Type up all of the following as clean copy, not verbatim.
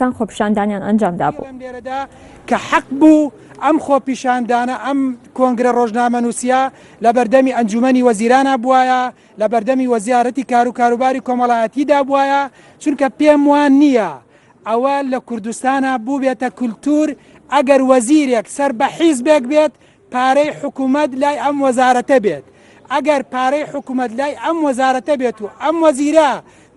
تان خۆپیشاندانیان ئەنجامدا بوو کە حەق بوو ئەم خۆپیشاندانە ئەم کۆنگرە ڕۆژنامە نووسیا لە بەردەمی ئەنجومەنی وەزیرانە بووایە لە بەردەمی وەزارەتی کار و کاروباری کۆمەڵایەتیدا بووایە چونکە پێم وان نییە ئەوە لە کوردستانە بوو بێتە کولتور ئەگەر وەزیرێک سەر بە حیزبێک بێت پارەی حکوومەت لای ئەم وەزارەتە بێت ئەگەر پارەی حکوومەت لای ئەم وەزارەتە بێت و ئەم وەزیرە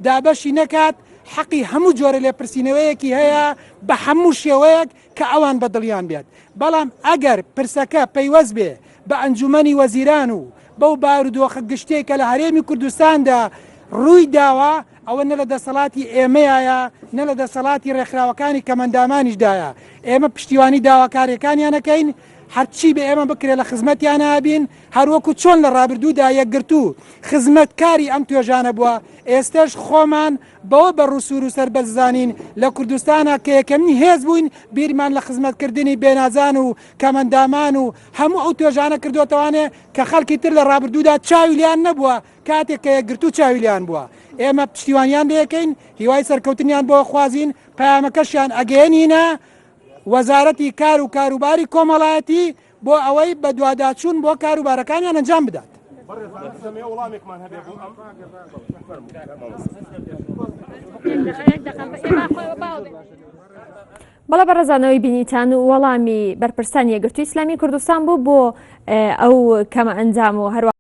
دابەشی نەکات حەقی هەموو جۆرە لێپرسینەوەیەکی هەیە بە هەموو شێوەیەک کە ئەوان بەدڵیان بێت بەڵام ئەگەر پرسەکە پەیوەست بێ بە ئەنجومەنی وەزیران و بەو بارودۆخە گشتەی کە لە هەرێمی کوردستاندا ڕووی داوە ئەوە نە لە دەسەڵاتی ئێمەیە نە لە دەسەڵاتی ڕێکخراوەکانی کەمەندامانیشدایە ئێمە پشتیوانی داواکاریەکانیانەکەین هەرچی بە ئێمە بکرێت لە خزمەتیان نابین هەروەکو چۆن لە ڕابردوودا یەکگرتو خزمەتکاری ئەم توێژانە بووە ئێستش خۆمان بەوە بە ڕووسور و سەربەرزانین لە کوردستانە کە یەکەمین هێز بووین بیرمان لە خزمەتکردنی بێنازان و کەمەندامان و هەموو ئەو توێژانە کردوتەوانێ کە خەڵکی تر لە ڕابردوودا چاوی لیان نەبووە کاتێک کە یەکگرتو چاوی لیان بووە ئێمە پشتیوانیان دەکەین هیوای سەرکەوتنیان بۆ خوازین پەیامەکەشیان ئەگەێنینە وەزارەتی کار و کاروباری کۆمەڵایەتی بۆ ئەوەی بە دوواداچوون بۆ کاروبارەکانیان ئەنجام بدات. بەڵە بەڕێزانەوەی بینیتان و وەڵامی بەرپرسانی یەکگرتووی ئیسلامی کوردستان بوو بۆ ئەو کەمە ئەنجام و هەروە